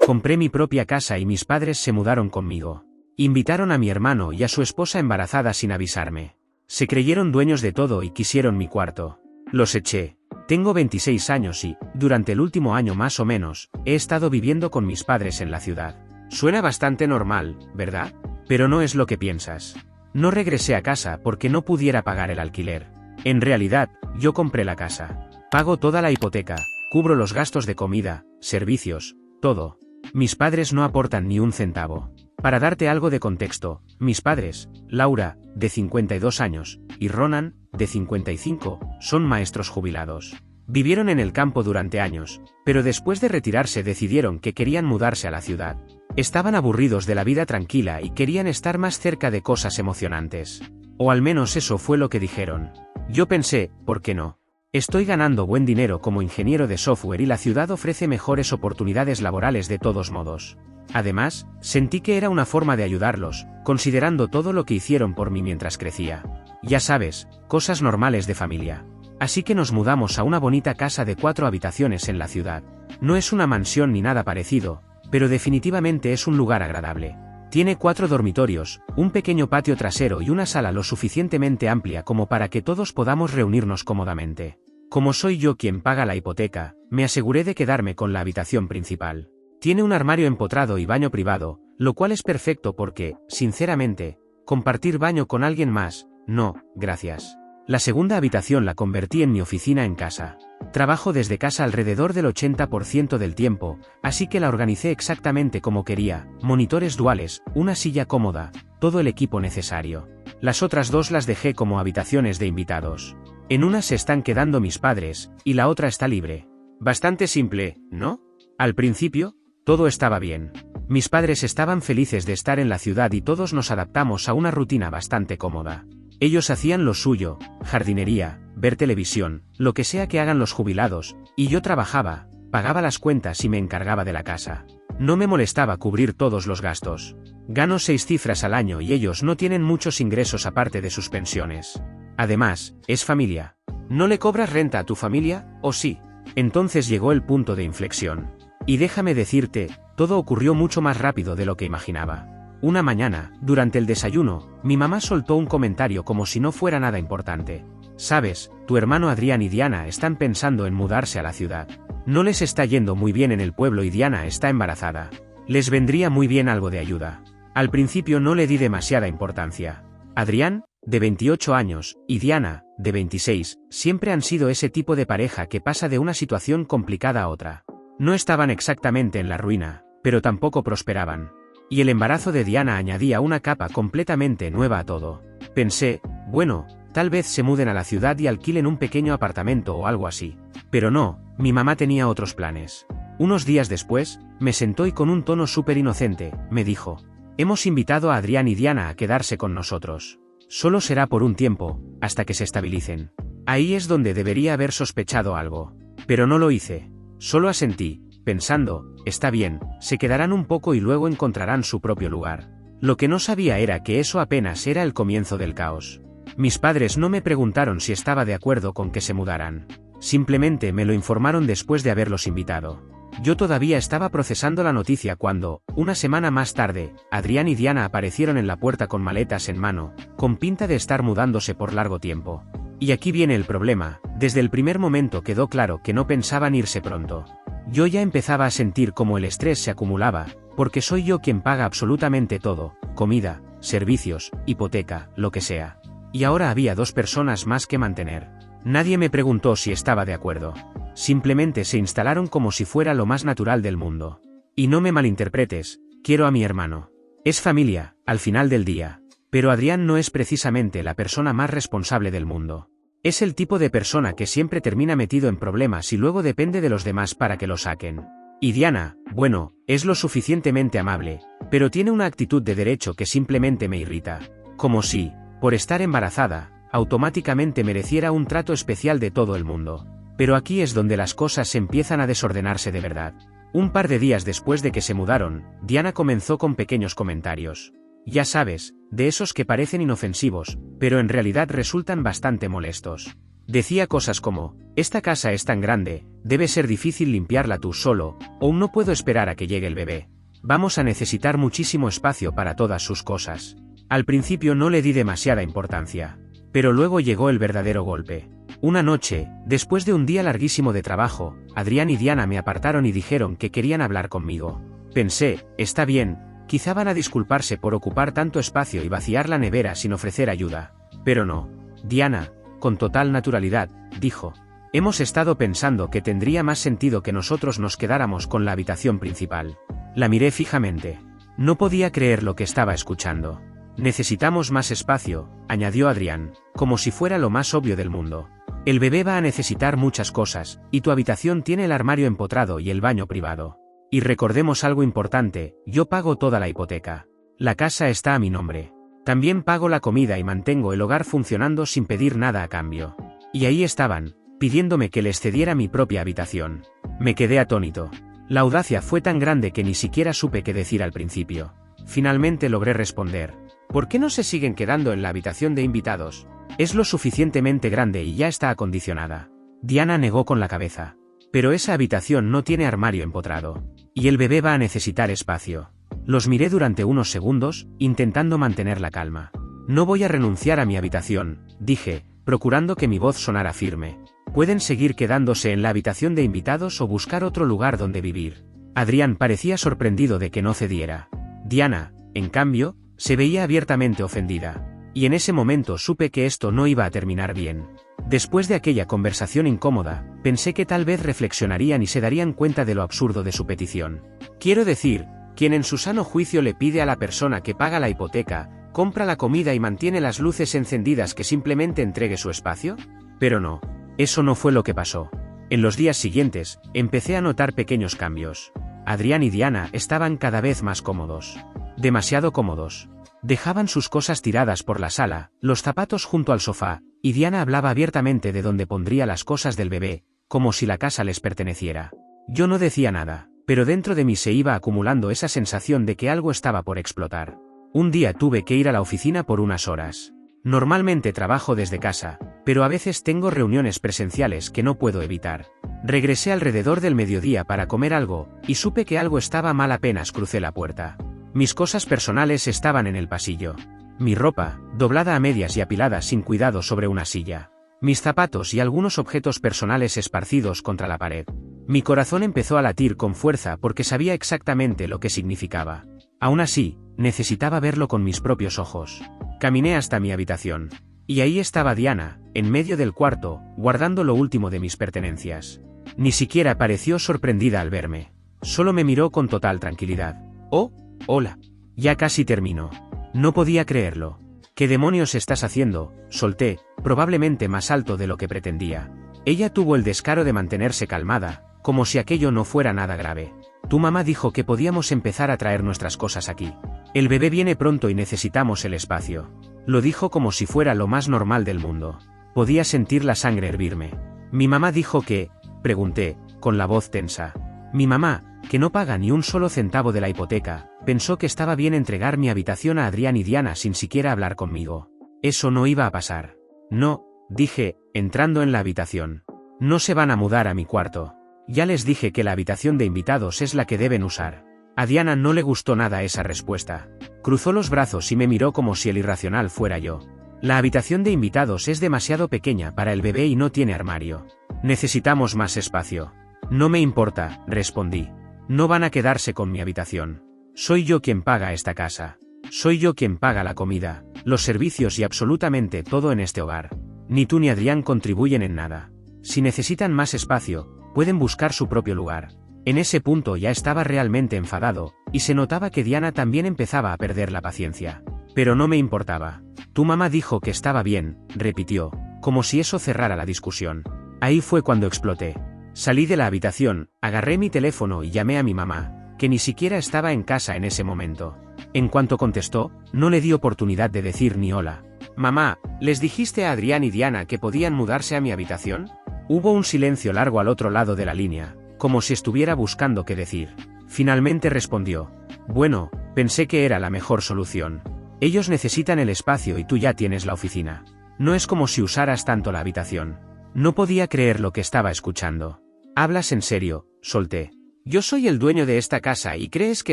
Compré mi propia casa y mis padres se mudaron conmigo. Invitaron a mi hermano y a su esposa embarazada sin avisarme. Se creyeron dueños de todo y quisieron mi cuarto. Los eché. Tengo 26 años y, durante el último año más o menos, he estado viviendo con mis padres en la ciudad. Suena bastante normal, ¿verdad? Pero no es lo que piensas. No regresé a casa porque no pudiera pagar el alquiler. En realidad, yo compré la casa. Pago toda la hipoteca, cubro los gastos de comida, servicios, todo. Mis padres no aportan ni un centavo. Para darte algo de contexto, mis padres, Laura, de 52 años, y Ronan, de 55, son maestros jubilados. Vivieron en el campo durante años, pero después de retirarse decidieron que querían mudarse a la ciudad. Estaban aburridos de la vida tranquila y querían estar más cerca de cosas emocionantes. O al menos eso fue lo que dijeron. Yo pensé, ¿por qué no? Estoy ganando buen dinero como ingeniero de software y la ciudad ofrece mejores oportunidades laborales de todos modos. Además, sentí que era una forma de ayudarlos, considerando todo lo que hicieron por mí mientras crecía. Ya sabes, cosas normales de familia. Así que nos mudamos a una bonita casa de 4 habitaciones en la ciudad. No es una mansión ni nada parecido, pero definitivamente es un lugar agradable. Tiene 4 dormitorios, un pequeño patio trasero y una sala lo suficientemente amplia como para que todos podamos reunirnos cómodamente. Como soy yo quien paga la hipoteca, me aseguré de quedarme con la habitación principal. Tiene un armario empotrado y baño privado, lo cual es perfecto porque, sinceramente, compartir baño con alguien más, no, gracias. La segunda habitación la convertí en mi oficina en casa. Trabajo desde casa alrededor del 80% del tiempo, así que la organicé exactamente como quería, monitores duales, una silla cómoda, todo el equipo necesario. Las otras 2 las dejé como habitaciones de invitados. En una se están quedando mis padres, y la otra está libre. Bastante simple, ¿no? Al principio, todo estaba bien. Mis padres estaban felices de estar en la ciudad y todos nos adaptamos a una rutina bastante cómoda. Ellos hacían lo suyo, jardinería, ver televisión, lo que sea que hagan los jubilados, y yo trabajaba, pagaba las cuentas y me encargaba de la casa. No me molestaba cubrir todos los gastos. Gano 6 cifras al año y ellos no tienen muchos ingresos aparte de sus pensiones. Además, es familia. ¿No le cobras renta a tu familia, o sí? Entonces llegó el punto de inflexión. Y déjame decirte, todo ocurrió mucho más rápido de lo que imaginaba. Una mañana, durante el desayuno, mi mamá soltó un comentario como si no fuera nada importante. Sabes, tu hermano Adrián y Diana están pensando en mudarse a la ciudad. No les está yendo muy bien en el pueblo y Diana está embarazada. Les vendría muy bien algo de ayuda. Al principio no le di demasiada importancia. Adrián, de 28 años, y Diana, de 26, siempre han sido ese tipo de pareja que pasa de una situación complicada a otra. No estaban exactamente en la ruina, pero tampoco prosperaban. Y el embarazo de Diana añadía una capa completamente nueva a todo. Pensé, bueno, tal vez se muden a la ciudad y alquilen un pequeño apartamento o algo así. Pero no, mi mamá tenía otros planes. Unos días después, me sentó y con un tono súper inocente, me dijo: hemos invitado a Adrián y Diana a quedarse con nosotros. Solo será por un tiempo, hasta que se estabilicen. Ahí es donde debería haber sospechado algo. Pero no lo hice. Solo asentí, pensando, está bien, se quedarán un poco y luego encontrarán su propio lugar. Lo que no sabía era que eso apenas era el comienzo del caos. Mis padres no me preguntaron si estaba de acuerdo con que se mudaran. Simplemente me lo informaron después de haberlos invitado. Yo todavía estaba procesando la noticia cuando, una semana más tarde, Adrián y Diana aparecieron en la puerta con maletas en mano, con pinta de estar mudándose por largo tiempo. Y aquí viene el problema, desde el primer momento quedó claro que no pensaban irse pronto. Yo ya empezaba a sentir como el estrés se acumulaba, porque soy yo quien paga absolutamente todo, comida, servicios, hipoteca, lo que sea. Y ahora había 2 personas más que mantener. Nadie me preguntó si estaba de acuerdo. Simplemente se instalaron como si fuera lo más natural del mundo. Y no me malinterpretes, quiero a mi hermano. Es familia, al final del día. Pero Adrián no es precisamente la persona más responsable del mundo. Es el tipo de persona que siempre termina metido en problemas y luego depende de los demás para que lo saquen. Y Diana, bueno, es lo suficientemente amable, pero tiene una actitud de derecho que simplemente me irrita. Como si, por estar embarazada, automáticamente mereciera un trato especial de todo el mundo. Pero aquí es donde las cosas empiezan a desordenarse de verdad. Un par de días después de que se mudaron, Diana comenzó con pequeños comentarios. Ya sabes, de esos que parecen inofensivos, pero en realidad resultan bastante molestos. Decía cosas como, esta casa es tan grande, debe ser difícil limpiarla tú solo, o no puedo esperar a que llegue el bebé. Vamos a necesitar muchísimo espacio para todas sus cosas. Al principio no le di demasiada importancia. Pero luego llegó el verdadero golpe. Una noche, después de un día larguísimo de trabajo, Adrián y Diana me apartaron y dijeron que querían hablar conmigo. Pensé, está bien, quizá van a disculparse por ocupar tanto espacio y vaciar la nevera sin ofrecer ayuda. Pero no. Diana, con total naturalidad, dijo. Hemos estado pensando que tendría más sentido que nosotros nos quedáramos con la habitación principal. La miré fijamente. No podía creer lo que estaba escuchando. Necesitamos más espacio, añadió Adrián, como si fuera lo más obvio del mundo. El bebé va a necesitar muchas cosas, y tu habitación tiene el armario empotrado y el baño privado. Y recordemos algo importante, yo pago toda la hipoteca. La casa está a mi nombre. También pago la comida y mantengo el hogar funcionando sin pedir nada a cambio. Y ahí estaban, pidiéndome que les cediera mi propia habitación. Me quedé atónito. La audacia fue tan grande que ni siquiera supe qué decir al principio. Finalmente logré responder. ¿Por qué no se siguen quedando en la habitación de invitados? Es lo suficientemente grande y ya está acondicionada. Diana negó con la cabeza. Pero esa habitación no tiene armario empotrado. Y el bebé va a necesitar espacio. Los miré durante unos segundos, intentando mantener la calma. No voy a renunciar a mi habitación, dije, procurando que mi voz sonara firme. Pueden seguir quedándose en la habitación de invitados o buscar otro lugar donde vivir. Adrián parecía sorprendido de que no cediera. Diana, en cambio, se veía abiertamente ofendida. Y en ese momento supe que esto no iba a terminar bien. Después de aquella conversación incómoda, pensé que tal vez reflexionarían y se darían cuenta de lo absurdo de su petición. Quiero decir, quien en su sano juicio le pide a la persona que paga la hipoteca, compra la comida y mantiene las luces encendidas que simplemente entregue su espacio? Pero no. Eso no fue lo que pasó. En los días siguientes, empecé a notar pequeños cambios. Adrián y Diana estaban cada vez más cómodos. Demasiado cómodos. Dejaban sus cosas tiradas por la sala, los zapatos junto al sofá, y Diana hablaba abiertamente de dónde pondría las cosas del bebé, como si la casa les perteneciera. Yo no decía nada, pero dentro de mí se iba acumulando esa sensación de que algo estaba por explotar. Un día tuve que ir a la oficina por unas horas. Normalmente trabajo desde casa, pero a veces tengo reuniones presenciales que no puedo evitar. Regresé alrededor del mediodía para comer algo, y supe que algo estaba mal apenas crucé la puerta. Mis cosas personales estaban en el pasillo. Mi ropa, doblada a medias y apilada sin cuidado sobre una silla. Mis zapatos y algunos objetos personales esparcidos contra la pared. Mi corazón empezó a latir con fuerza porque sabía exactamente lo que significaba. Aún así, necesitaba verlo con mis propios ojos. Caminé hasta mi habitación. Y ahí estaba Diana, en medio del cuarto, guardando lo último de mis pertenencias. Ni siquiera pareció sorprendida al verme. Solo me miró con total tranquilidad. «Oh, hola. Ya casi termino». No podía creerlo. «¿Qué demonios estás haciendo?», solté, probablemente más alto de lo que pretendía. Ella tuvo el descaro de mantenerse calmada, como si aquello no fuera nada grave. «Tu mamá dijo que podíamos empezar a traer nuestras cosas aquí. El bebé viene pronto y necesitamos el espacio». Lo dijo como si fuera lo más normal del mundo. Podía sentir la sangre hervirme. «¿Mi mamá dijo que?», pregunté, con la voz tensa. «Mi mamá, que no paga ni un solo centavo de la hipoteca, pensó que estaba bien entregar mi habitación a Adrián y Diana sin siquiera hablar conmigo. Eso no iba a pasar». «No», dije, entrando en la habitación. «No se van a mudar a mi cuarto. Ya les dije que la habitación de invitados es la que deben usar». A Diana no le gustó nada esa respuesta. Cruzó los brazos y me miró como si el irracional fuera yo. «La habitación de invitados es demasiado pequeña para el bebé y no tiene armario. Necesitamos más espacio». «No me importa», respondí. «No van a quedarse con mi habitación. Soy yo quien paga esta casa. Soy yo quien paga la comida, los servicios y absolutamente todo en este hogar. Ni tú ni Adrián contribuyen en nada. Si necesitan más espacio, pueden buscar su propio lugar». En ese punto ya estaba realmente enfadado, y se notaba que Diana también empezaba a perder la paciencia. Pero no me importaba. «Tu mamá dijo que estaba bien», repitió, como si eso cerrara la discusión. Ahí fue cuando exploté. Salí de la habitación, agarré mi teléfono y llamé a mi mamá, que ni siquiera estaba en casa en ese momento. En cuanto contestó, no le di oportunidad de decir ni hola. «Mamá, ¿les dijiste a Adrián y Diana que podían mudarse a mi habitación?». Hubo un silencio largo al otro lado de la línea, como si estuviera buscando qué decir. Finalmente respondió: «Bueno, pensé que era la mejor solución. Ellos necesitan el espacio y tú ya tienes la oficina. No es como si usaras tanto la habitación». No podía creer lo que estaba escuchando. ¿Hablas en serio?, solté. ¿Yo soy el dueño de esta casa y crees que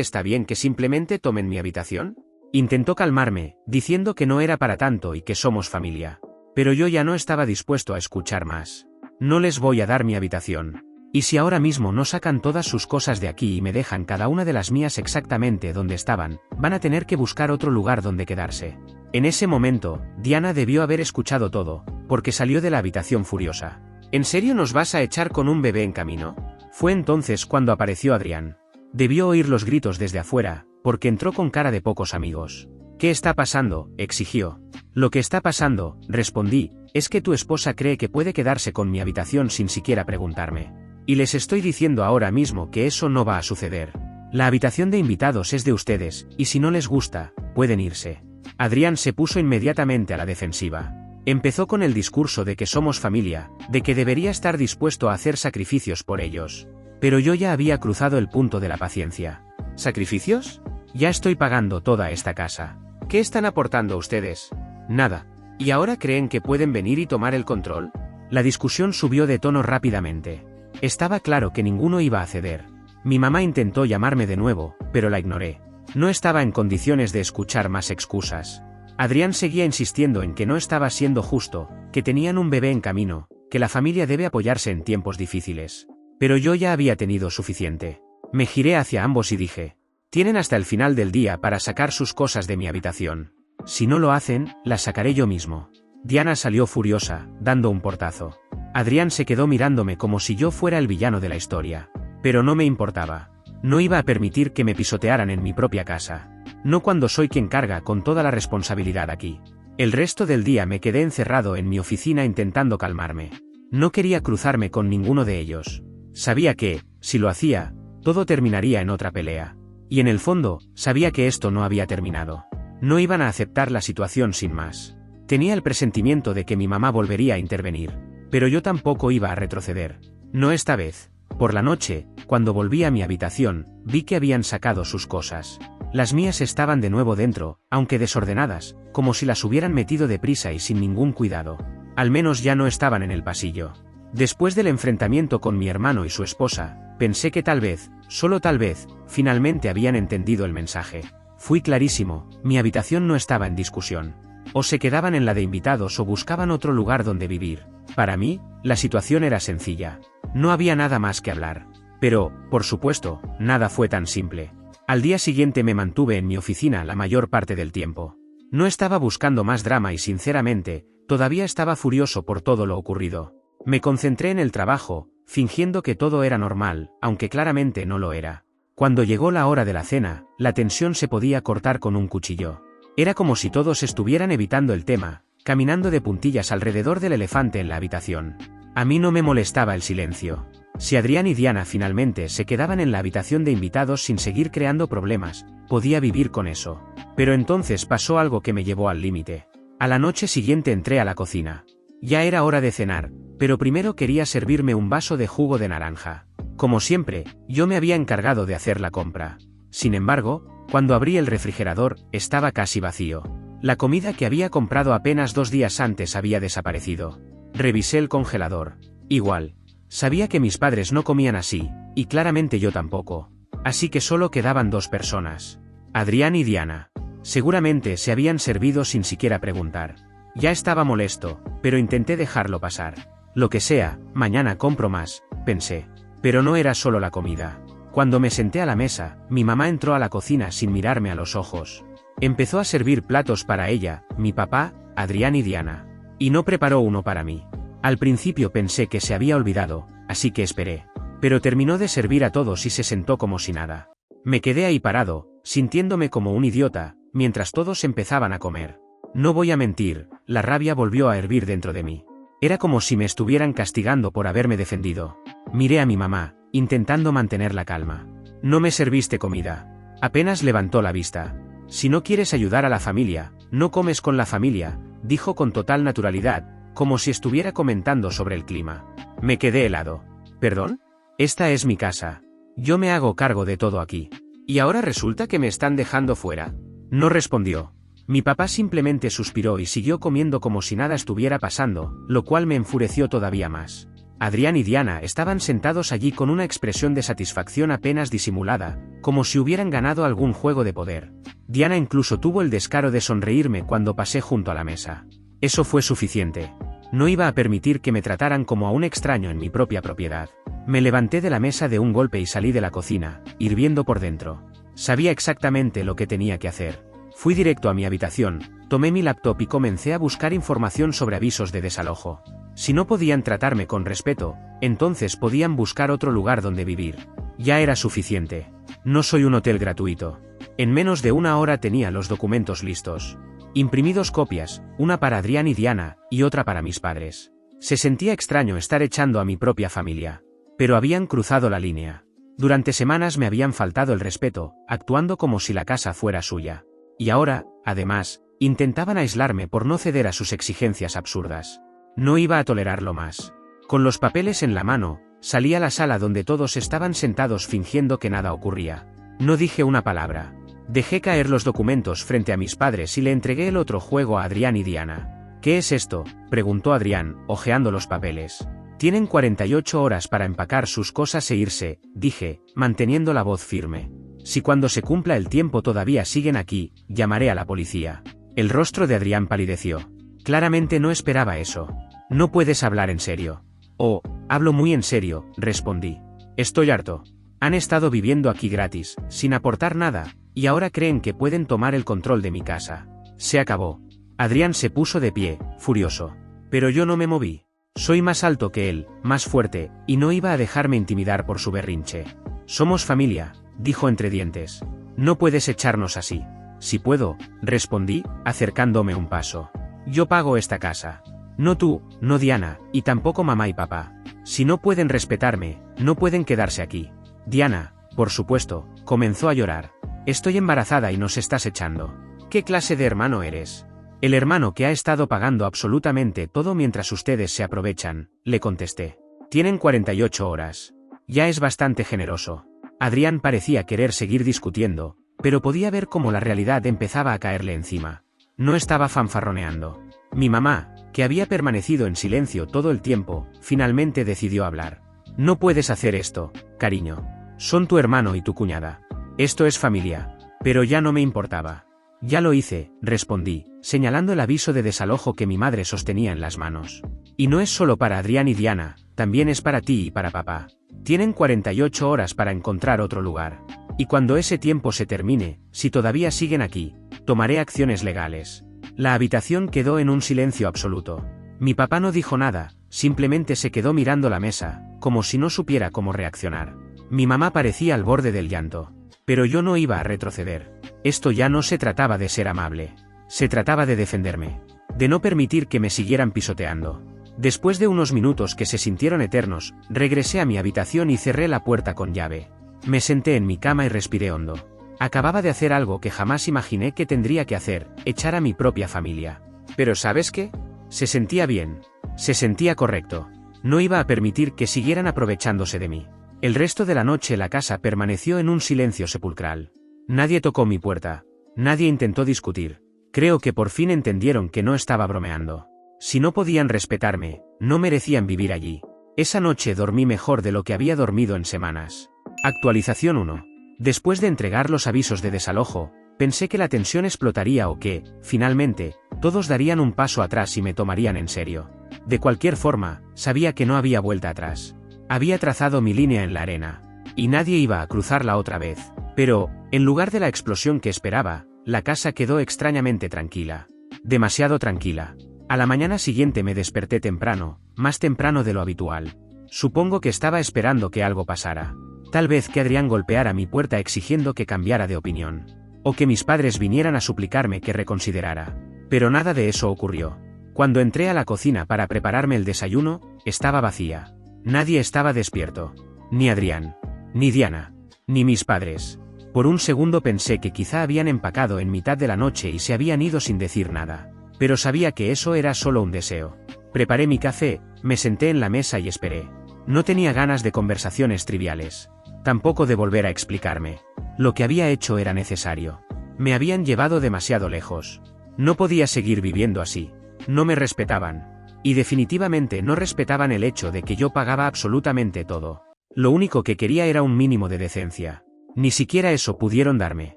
está bien que simplemente tomen mi habitación? Intentó calmarme, diciendo que no era para tanto y que somos familia. Pero yo ya no estaba dispuesto a escuchar más. No les voy a dar mi habitación. Y si ahora mismo no sacan todas sus cosas de aquí y me dejan cada una de las mías exactamente donde estaban, van a tener que buscar otro lugar donde quedarse. En ese momento, Diana debió haber escuchado todo, porque salió de la habitación furiosa. ¿En serio nos vas a echar con un bebé en camino? Fue entonces cuando apareció Adrián. Debió oír los gritos desde afuera, porque entró con cara de pocos amigos. ¿Qué está pasando?, exigió. Lo que está pasando, respondí, es que tu esposa cree que puede quedarse con mi habitación sin siquiera preguntarme. Y les estoy diciendo ahora mismo que eso no va a suceder. La habitación de invitados es de ustedes, y si no les gusta, pueden irse. Adrián se puso inmediatamente a la defensiva. Empezó con el discurso de que somos familia, de que debería estar dispuesto a hacer sacrificios por ellos. Pero yo ya había cruzado el punto de la paciencia. ¿Sacrificios? Ya estoy pagando toda esta casa. ¿Qué están aportando ustedes? Nada. ¿Y ahora creen que pueden venir y tomar el control? La discusión subió de tono rápidamente. Estaba claro que ninguno iba a ceder. Mi mamá intentó llamarme de nuevo, pero la ignoré. No estaba en condiciones de escuchar más excusas. Adrián seguía insistiendo en que no estaba siendo justo, que tenían un bebé en camino, que la familia debe apoyarse en tiempos difíciles. Pero yo ya había tenido suficiente. Me giré hacia ambos y dije: tienen hasta el final del día para sacar sus cosas de mi habitación. Si no lo hacen, las sacaré yo mismo. Diana salió furiosa, dando un portazo. Adrián se quedó mirándome como si yo fuera el villano de la historia. Pero no me importaba. No iba a permitir que me pisotearan en mi propia casa. No cuando soy quien carga con toda la responsabilidad aquí. El resto del día me quedé encerrado en mi oficina intentando calmarme. No quería cruzarme con ninguno de ellos. Sabía que, si lo hacía, todo terminaría en otra pelea. Y en el fondo, sabía que esto no había terminado. No iban a aceptar la situación sin más. Tenía el presentimiento de que mi mamá volvería a intervenir. Pero yo tampoco iba a retroceder. No esta vez. Por la noche, cuando volví a mi habitación, vi que habían sacado sus cosas. Las mías estaban de nuevo dentro, aunque desordenadas, como si las hubieran metido deprisa y sin ningún cuidado. Al menos ya no estaban en el pasillo. Después del enfrentamiento con mi hermano y su esposa, pensé que tal vez, solo tal vez, finalmente habían entendido el mensaje. Fui clarísimo, mi habitación no estaba en discusión. O se quedaban en la de invitados o buscaban otro lugar donde vivir. Para mí, la situación era sencilla. No había nada más que hablar. Pero, por supuesto, nada fue tan simple. Al día siguiente me mantuve en mi oficina la mayor parte del tiempo. No estaba buscando más drama y sinceramente, todavía estaba furioso por todo lo ocurrido. Me concentré en el trabajo, fingiendo que todo era normal, aunque claramente no lo era. Cuando llegó la hora de la cena, la tensión se podía cortar con un cuchillo. Era como si todos estuvieran evitando el tema, caminando de puntillas alrededor del elefante en la habitación. A mí no me molestaba el silencio. Si Adrián y Diana finalmente se quedaban en la habitación de invitados sin seguir creando problemas, podía vivir con eso. Pero entonces pasó algo que me llevó al límite. A la noche siguiente entré a la cocina. Ya era hora de cenar, pero primero quería servirme un vaso de jugo de naranja. Como siempre, yo me había encargado de hacer la compra. Sin embargo, cuando abrí el refrigerador, estaba casi vacío. La comida que había comprado apenas 2 días antes había desaparecido. Revisé el congelador. Igual. Sabía que mis padres no comían así, y claramente yo tampoco. Así que solo quedaban 2 personas. Adrián y Diana. Seguramente se habían servido sin siquiera preguntar. Ya estaba molesto, pero intenté dejarlo pasar. Lo que sea, mañana compro más, pensé. Pero no era solo la comida. Cuando me senté a la mesa, mi mamá entró a la cocina sin mirarme a los ojos. Empezó a servir platos para ella, mi papá, Adrián y Diana. Y no preparó uno para mí. Al principio pensé que se había olvidado, así que esperé. Pero terminó de servir a todos y se sentó como si nada. Me quedé ahí parado, sintiéndome como un idiota, mientras todos empezaban a comer. No voy a mentir, la rabia volvió a hervir dentro de mí. Era como si me estuvieran castigando por haberme defendido. Miré a mi mamá, intentando mantener la calma. No me serviste comida. Apenas levantó la vista. Si no quieres ayudar a la familia, no comes con la familia, dijo con total naturalidad, como si estuviera comentando sobre el clima. Me quedé helado. ¿Perdón? Esta es mi casa. Yo me hago cargo de todo aquí. ¿Y ahora resulta que me están dejando fuera? No respondió. Mi papá simplemente suspiró y siguió comiendo como si nada estuviera pasando, lo cual me enfureció todavía más. Adrián y Diana estaban sentados allí con una expresión de satisfacción apenas disimulada, como si hubieran ganado algún juego de poder. Diana incluso tuvo el descaro de sonreírme cuando pasé junto a la mesa. Eso fue suficiente. No iba a permitir que me trataran como a un extraño en mi propia propiedad. Me levanté de la mesa de un golpe y salí de la cocina, hirviendo por dentro. Sabía exactamente lo que tenía que hacer. Fui directo a mi habitación, tomé mi laptop y comencé a buscar información sobre avisos de desalojo. Si no podían tratarme con respeto, entonces podían buscar otro lugar donde vivir. Ya era suficiente. No soy un hotel gratuito. En menos de una hora tenía los documentos listos. Imprimí 2 copias, una para Adrián y Diana, y otra para mis padres. Se sentía extraño estar echando a mi propia familia. Pero habían cruzado la línea. Durante semanas me habían faltado el respeto, actuando como si la casa fuera suya. Y ahora, además, intentaban aislarme por no ceder a sus exigencias absurdas. No iba a tolerarlo más. Con los papeles en la mano, salí a la sala donde todos estaban sentados fingiendo que nada ocurría. No dije una palabra. Dejé caer los documentos frente a mis padres y le entregué el otro juego a Adrián y Diana. ¿Qué es esto?, preguntó Adrián, hojeando los papeles. Tienen 48 horas para empacar sus cosas e irse, dije, manteniendo la voz firme. Si cuando se cumpla el tiempo todavía siguen aquí, llamaré a la policía. El rostro de Adrián palideció. Claramente no esperaba eso. No puedes hablar en serio. Oh, hablo muy en serio, respondí. Estoy harto. Han estado viviendo aquí gratis, sin aportar nada, y ahora creen que pueden tomar el control de mi casa. Se acabó. Adrián se puso de pie, furioso. Pero yo no me moví. Soy más alto que él, más fuerte, y no iba a dejarme intimidar por su berrinche. Somos familia, dijo entre dientes. No puedes echarnos así. Si puedo, respondí, acercándome un paso. Yo pago esta casa. No tú, no Diana, y tampoco mamá y papá. Si no pueden respetarme, no pueden quedarse aquí. Diana, por supuesto, comenzó a llorar. Estoy embarazada y nos estás echando. ¿Qué clase de hermano eres? El hermano que ha estado pagando absolutamente todo mientras ustedes se aprovechan, le contesté. Tienen 48 horas. Ya es bastante generoso. Adrián parecía querer seguir discutiendo, pero podía ver cómo la realidad empezaba a caerle encima. No estaba fanfarroneando. Mi mamá, que había permanecido en silencio todo el tiempo, finalmente decidió hablar. No puedes hacer esto, cariño. Son tu hermano y tu cuñada. Esto es familia. Pero ya no me importaba. Ya lo hice, respondí, señalando el aviso de desalojo que mi madre sostenía en las manos. Y no es solo para Adrián y Diana, también es para ti y para papá. Tienen 48 horas para encontrar otro lugar. Y cuando ese tiempo se termine, si todavía siguen aquí, tomaré acciones legales. La habitación quedó en un silencio absoluto. Mi papá no dijo nada, simplemente se quedó mirando la mesa, como si no supiera cómo reaccionar. Mi mamá parecía al borde del llanto. Pero yo no iba a retroceder. Esto ya no se trataba de ser amable. Se trataba de defenderme. De no permitir que me siguieran pisoteando. Después de unos minutos que se sintieron eternos, regresé a mi habitación y cerré la puerta con llave. Me senté en mi cama y respiré hondo. Acababa de hacer algo que jamás imaginé que tendría que hacer, echar a mi propia familia. Pero ¿sabes qué? Se sentía bien. Se sentía correcto. No iba a permitir que siguieran aprovechándose de mí. El resto de la noche la casa permaneció en un silencio sepulcral. Nadie tocó mi puerta. Nadie intentó discutir. Creo que por fin entendieron que no estaba bromeando. Si no podían respetarme, no merecían vivir allí. Esa noche dormí mejor de lo que había dormido en semanas. Actualización 1. Después de entregar los avisos de desalojo, pensé que la tensión explotaría o que, finalmente, todos darían un paso atrás y me tomarían en serio. De cualquier forma, sabía que no había vuelta atrás. Había trazado mi línea en la arena, y nadie iba a cruzarla otra vez. Pero, en lugar de la explosión que esperaba, la casa quedó extrañamente tranquila. Demasiado tranquila. A la mañana siguiente me desperté temprano, más temprano de lo habitual. Supongo que estaba esperando que algo pasara. Tal vez que Adrián golpeara mi puerta exigiendo que cambiara de opinión. O que mis padres vinieran a suplicarme que reconsiderara. Pero nada de eso ocurrió. Cuando entré a la cocina para prepararme el desayuno, estaba vacía. Nadie estaba despierto. Ni Adrián. Ni Diana. Ni mis padres. Por un segundo pensé que quizá habían empacado en mitad de la noche y se habían ido sin decir nada. Pero sabía que eso era solo un deseo. Preparé mi café, me senté en la mesa y esperé. No tenía ganas de conversaciones triviales. Tampoco de volver a explicarme. Lo que había hecho era necesario. Me habían llevado demasiado lejos. No podía seguir viviendo así. No me respetaban. Y definitivamente no respetaban el hecho de que yo pagaba absolutamente todo. Lo único que quería era un mínimo de decencia. Ni siquiera eso pudieron darme.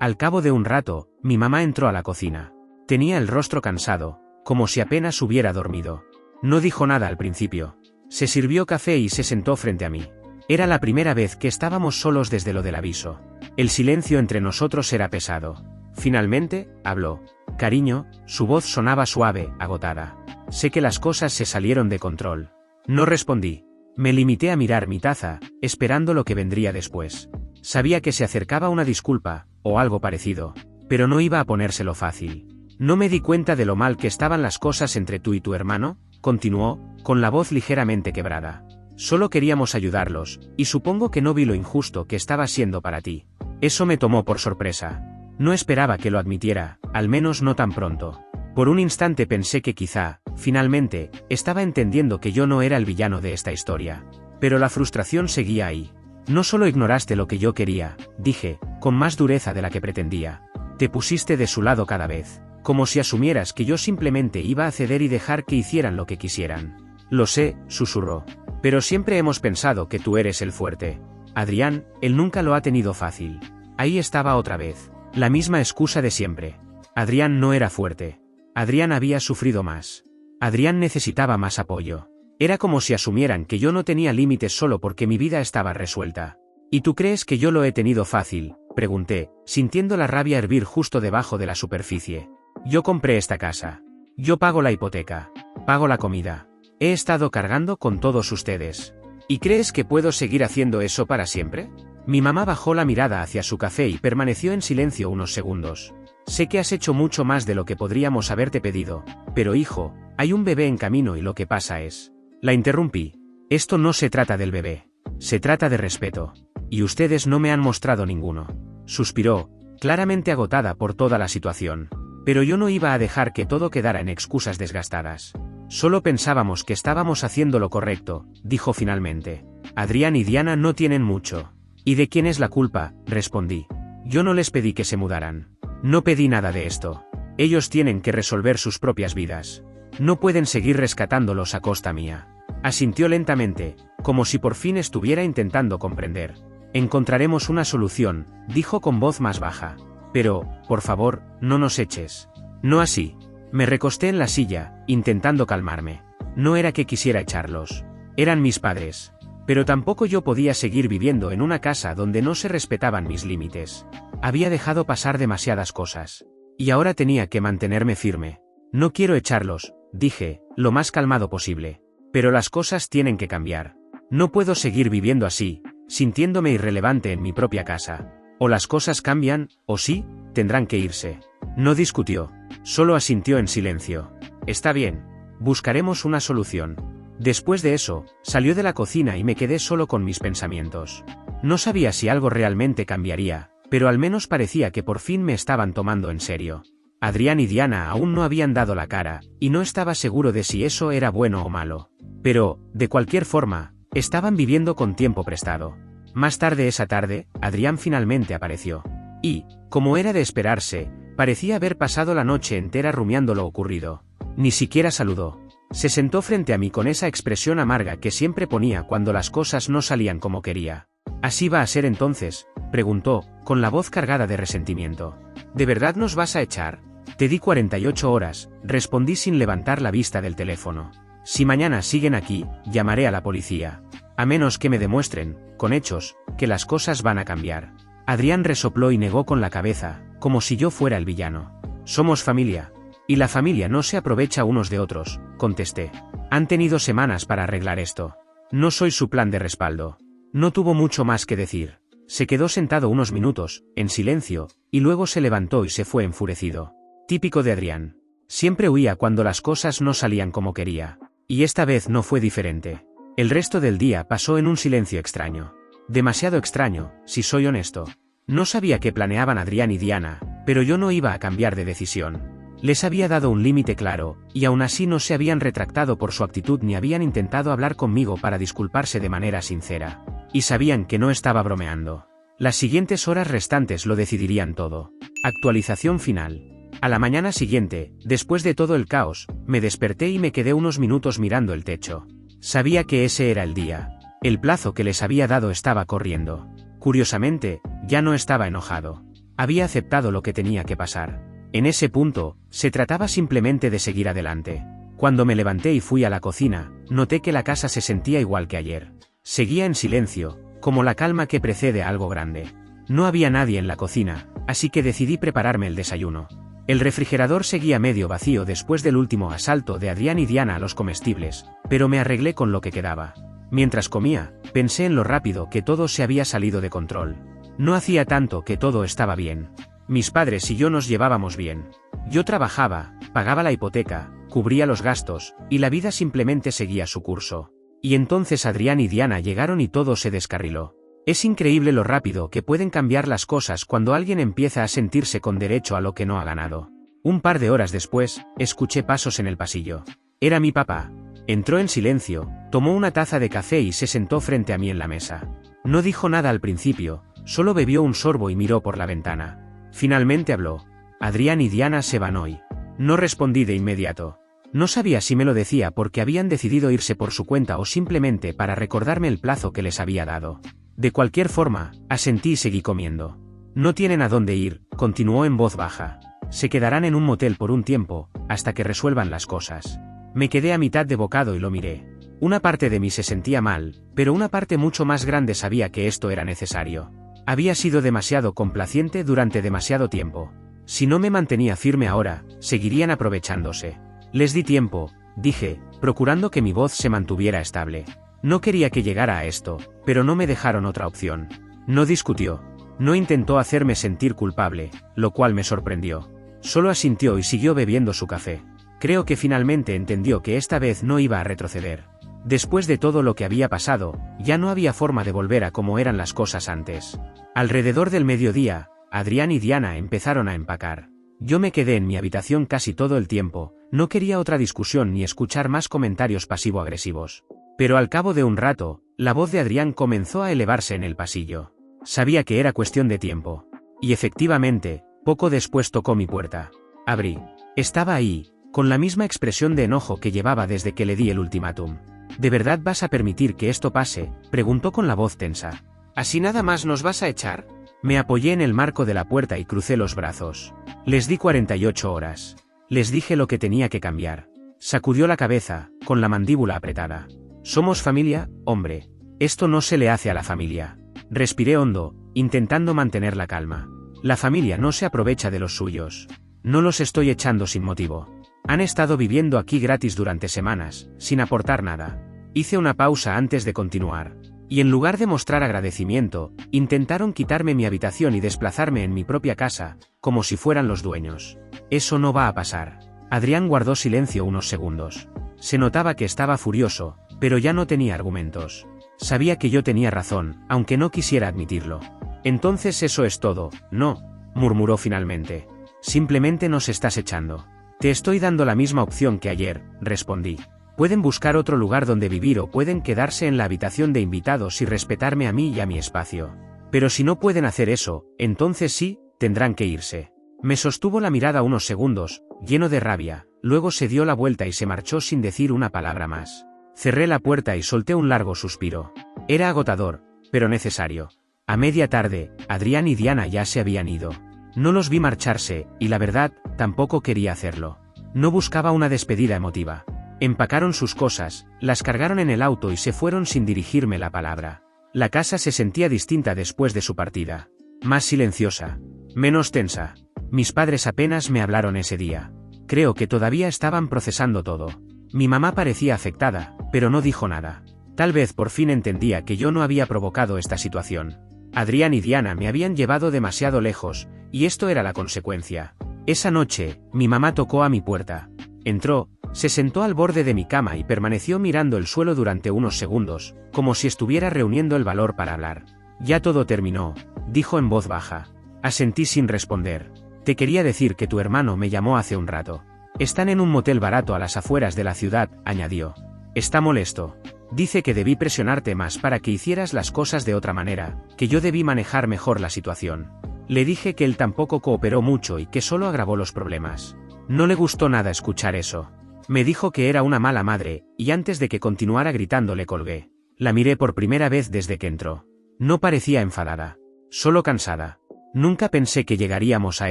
Al cabo de un rato, mi mamá entró a la cocina. Tenía el rostro cansado, como si apenas hubiera dormido. No dijo nada al principio. Se sirvió café y se sentó frente a mí. Era la primera vez que estábamos solos desde lo del aviso. El silencio entre nosotros era pesado. Finalmente, habló. Cariño, su voz sonaba suave, agotada. Sé que las cosas se salieron de control. No respondí. Me limité a mirar mi taza, esperando lo que vendría después. Sabía que se acercaba una disculpa, o algo parecido, pero no iba a ponérselo fácil. ¿No me di cuenta de lo mal que estaban las cosas entre tú y tu hermano?, continuó, con la voz ligeramente quebrada. Solo queríamos ayudarlos, y supongo que no vi lo injusto que estaba siendo para ti. Eso me tomó por sorpresa. No esperaba que lo admitiera, al menos no tan pronto. Por un instante pensé que quizá, finalmente, estaba entendiendo que yo no era el villano de esta historia. Pero la frustración seguía ahí. No solo ignoraste lo que yo quería, dije, con más dureza de la que pretendía. Te pusiste de su lado cada vez, como si asumieras que yo simplemente iba a ceder y dejar que hicieran lo que quisieran. Lo sé, susurró. Pero siempre hemos pensado que tú eres el fuerte. Adrián, él nunca lo ha tenido fácil. Ahí estaba otra vez. La misma excusa de siempre. Adrián no era fuerte. Adrián había sufrido más. Adrián necesitaba más apoyo. Era como si asumieran que yo no tenía límites solo porque mi vida estaba resuelta. ¿Y tú crees que yo lo he tenido fácil?, pregunté, sintiendo la rabia hervir justo debajo de la superficie. Yo compré esta casa. Yo pago la hipoteca. Pago la comida. He estado cargando con todos ustedes. ¿Y crees que puedo seguir haciendo eso para siempre? Mi mamá bajó la mirada hacia su café y permaneció en silencio unos segundos. Sé que has hecho mucho más de lo que podríamos haberte pedido, pero hijo, hay un bebé en camino y lo que pasa es... La interrumpí. Esto no se trata del bebé. Se trata de respeto. Y ustedes no me han mostrado ninguno. Suspiró, claramente agotada por toda la situación. Pero yo no iba a dejar que todo quedara en excusas desgastadas. Solo pensábamos que estábamos haciendo lo correcto, dijo finalmente. Adrián y Diana no tienen mucho. ¿Y de quién es la culpa?, respondí. Yo no les pedí que se mudaran. No pedí nada de esto. Ellos tienen que resolver sus propias vidas. No pueden seguir rescatándolos a costa mía. Asintió lentamente, como si por fin estuviera intentando comprender. Encontraremos una solución, dijo con voz más baja. Pero, por favor, no nos eches. No así. Me recosté en la silla, intentando calmarme. No era que quisiera echarlos. Eran mis padres. Pero tampoco yo podía seguir viviendo en una casa donde no se respetaban mis límites. Había dejado pasar demasiadas cosas. Y ahora tenía que mantenerme firme. No quiero echarlos, dije, lo más calmado posible. Pero las cosas tienen que cambiar. No puedo seguir viviendo así, sintiéndome irrelevante en mi propia casa. O las cosas cambian, o sí, tendrán que irse. No discutió. Solo asintió en silencio. Está bien. Buscaremos una solución. Después de eso, salió de la cocina y me quedé solo con mis pensamientos. No sabía si algo realmente cambiaría, pero al menos parecía que por fin me estaban tomando en serio. Adrián y Diana aún no habían dado la cara, y no estaba seguro de si eso era bueno o malo. Pero, de cualquier forma, estaban viviendo con tiempo prestado. Más tarde esa tarde, Adrián finalmente apareció. Y, como era de esperarse, parecía haber pasado la noche entera rumiando lo ocurrido. Ni siquiera saludó. Se sentó frente a mí con esa expresión amarga que siempre ponía cuando las cosas no salían como quería. ¿Así va a ser entonces?, preguntó, con la voz cargada de resentimiento. ¿De verdad nos vas a echar? Te di 48 horas, respondí sin levantar la vista del teléfono. Si mañana siguen aquí, llamaré a la policía. A menos que me demuestren, con hechos, que las cosas van a cambiar. Adrián resopló y negó con la cabeza, como si yo fuera el villano. Somos familia. Y la familia no se aprovecha unos de otros, contesté. Han tenido semanas para arreglar esto. No soy su plan de respaldo. No tuvo mucho más que decir. Se quedó sentado unos minutos, en silencio, y luego se levantó y se fue enfurecido. Típico de Adrián. Siempre huía cuando las cosas no salían como quería. Y esta vez no fue diferente. El resto del día pasó en un silencio extraño. Demasiado extraño, si soy honesto. No sabía qué planeaban Adrián y Diana, pero yo no iba a cambiar de decisión. Les había dado un límite claro, y aún así no se habían retractado por su actitud ni habían intentado hablar conmigo para disculparse de manera sincera. Y sabían que no estaba bromeando. Las siguientes horas restantes lo decidirían todo. Actualización final. A la mañana siguiente, después de todo el caos, me desperté y me quedé unos minutos mirando el techo. Sabía que ese era el día. El plazo que les había dado estaba corriendo. Curiosamente, ya no estaba enojado. Había aceptado lo que tenía que pasar. En ese punto, se trataba simplemente de seguir adelante. Cuando me levanté y fui a la cocina, noté que la casa se sentía igual que ayer. Seguía en silencio, como la calma que precede a algo grande. No había nadie en la cocina, así que decidí prepararme el desayuno. El refrigerador seguía medio vacío después del último asalto de Adrián y Diana a los comestibles, pero me arreglé con lo que quedaba. Mientras comía, pensé en lo rápido que todo se había salido de control. No hacía tanto que todo estaba bien. Mis padres y yo nos llevábamos bien. Yo trabajaba, pagaba la hipoteca, cubría los gastos, y la vida simplemente seguía su curso. Y entonces Adrián y Diana llegaron y todo se descarriló. Es increíble lo rápido que pueden cambiar las cosas cuando alguien empieza a sentirse con derecho a lo que no ha ganado. Un par de horas después, escuché pasos en el pasillo. Era mi papá. Entró en silencio, tomó una taza de café y se sentó frente a mí en la mesa. No dijo nada al principio, solo bebió un sorbo y miró por la ventana. Finalmente habló. Adrián y Diana se van hoy. No respondí de inmediato. No sabía si me lo decía porque habían decidido irse por su cuenta o simplemente para recordarme el plazo que les había dado. De cualquier forma, asentí y seguí comiendo. No tienen a dónde ir, continuó en voz baja. Se quedarán en un motel por un tiempo, hasta que resuelvan las cosas. Me quedé a mitad de bocado y lo miré. Una parte de mí se sentía mal, pero una parte mucho más grande sabía que esto era necesario. Había sido demasiado complaciente durante demasiado tiempo. Si no me mantenía firme ahora, seguirían aprovechándose. Les di tiempo, dije, procurando que mi voz se mantuviera estable. No quería que llegara a esto, pero no me dejaron otra opción. No discutió. No intentó hacerme sentir culpable, lo cual me sorprendió. Solo asintió y siguió bebiendo su café. Creo que finalmente entendió que esta vez no iba a retroceder. Después de todo lo que había pasado, ya no había forma de volver a como eran las cosas antes. Alrededor del mediodía, Adrián y Diana empezaron a empacar. Yo me quedé en mi habitación casi todo el tiempo, no quería otra discusión ni escuchar más comentarios pasivo-agresivos. Pero al cabo de un rato, la voz de Adrián comenzó a elevarse en el pasillo. Sabía que era cuestión de tiempo. Y efectivamente, poco después tocó mi puerta. Abrí. Estaba ahí, con la misma expresión de enojo que llevaba desde que le di el ultimátum. ¿De verdad vas a permitir que esto pase?, preguntó con la voz tensa. ¿Así nada más nos vas a echar? Me apoyé en el marco de la puerta y crucé los brazos. Les di 48 horas. Les dije lo que tenía que cambiar. Sacudió la cabeza, con la mandíbula apretada. Somos familia, hombre. Esto no se le hace a la familia. Respiré hondo, intentando mantener la calma. La familia no se aprovecha de los suyos. No los estoy echando sin motivo. Han estado viviendo aquí gratis durante semanas, sin aportar nada. Hice una pausa antes de continuar. Y en lugar de mostrar agradecimiento, intentaron quitarme mi habitación y desplazarme en mi propia casa, como si fueran los dueños. Eso no va a pasar. Adrián guardó silencio unos segundos. Se notaba que estaba furioso, pero ya no tenía argumentos. Sabía que yo tenía razón, aunque no quisiera admitirlo. Entonces eso es todo, ¿no?, murmuró finalmente. Simplemente nos estás echando. Te estoy dando la misma opción que ayer, respondí. Pueden buscar otro lugar donde vivir o pueden quedarse en la habitación de invitados y respetarme a mí y a mi espacio. Pero si no pueden hacer eso, entonces sí, tendrán que irse. Me sostuvo la mirada unos segundos, lleno de rabia, luego se dio la vuelta y se marchó sin decir una palabra más. Cerré la puerta y solté un largo suspiro. Era agotador, pero necesario. A media tarde, Adrián y Diana ya se habían ido. No los vi marcharse, y la verdad, tampoco quería hacerlo. No buscaba una despedida emotiva. Empacaron sus cosas, las cargaron en el auto y se fueron sin dirigirme la palabra. La casa se sentía distinta después de su partida. Más silenciosa. Menos tensa. Mis padres apenas me hablaron ese día. Creo que todavía estaban procesando todo. Mi mamá parecía afectada, pero no dijo nada. Tal vez por fin entendía que yo no había provocado esta situación. Adrián y Diana me habían llevado demasiado lejos, y esto era la consecuencia. Esa noche, mi mamá tocó a mi puerta. Entró, se sentó al borde de mi cama y permaneció mirando el suelo durante unos segundos, como si estuviera reuniendo el valor para hablar. Ya todo terminó, dijo en voz baja. Asentí sin responder. Te quería decir que tu hermano me llamó hace un rato. Están en un motel barato a las afueras de la ciudad, añadió. Está molesto. Dice que debí presionarte más para que hicieras las cosas de otra manera, que yo debí manejar mejor la situación. Le dije que él tampoco cooperó mucho y que solo agravó los problemas. No le gustó nada escuchar eso. Me dijo que era una mala madre, y antes de que continuara gritando le colgué. La miré por primera vez desde que entró. No parecía enfadada, solo cansada. Nunca pensé que llegaríamos a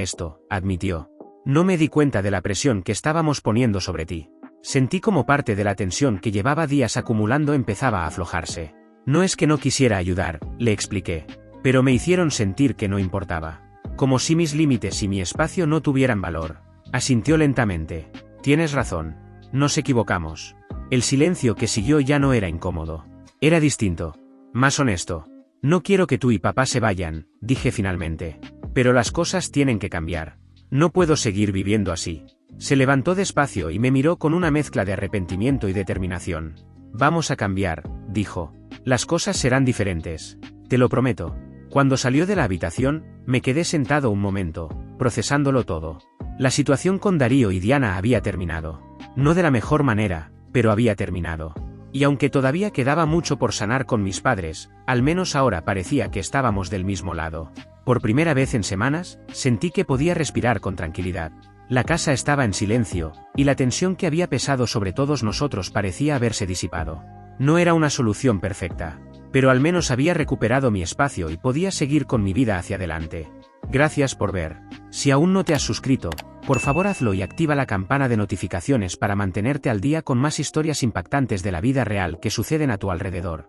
esto, admitió. No me di cuenta de la presión que estábamos poniendo sobre ti. Sentí como parte de la tensión que llevaba días acumulando empezaba a aflojarse. No es que no quisiera ayudar, le expliqué. Pero me hicieron sentir que no importaba. Como si mis límites y mi espacio no tuvieran valor. Asintió lentamente. Tienes razón. Nos equivocamos. El silencio que siguió ya no era incómodo. Era distinto. Más honesto. No quiero que tú y papá se vayan, dije finalmente. Pero las cosas tienen que cambiar. No puedo seguir viviendo así. Se levantó despacio y me miró con una mezcla de arrepentimiento y determinación. Vamos a cambiar, dijo. Las cosas serán diferentes. Te lo prometo. Cuando salió de la habitación, me quedé sentado un momento, procesándolo todo. La situación con Darío y Diana había terminado. No de la mejor manera, pero había terminado. Y aunque todavía quedaba mucho por sanar con mis padres, al menos ahora parecía que estábamos del mismo lado. Por primera vez en semanas, sentí que podía respirar con tranquilidad. La casa estaba en silencio, y la tensión que había pesado sobre todos nosotros parecía haberse disipado. No era una solución perfecta, pero al menos había recuperado mi espacio y podía seguir con mi vida hacia adelante. Gracias por ver. Si aún no te has suscrito, por favor hazlo y activa la campana de notificaciones para mantenerte al día con más historias impactantes de la vida real que suceden a tu alrededor.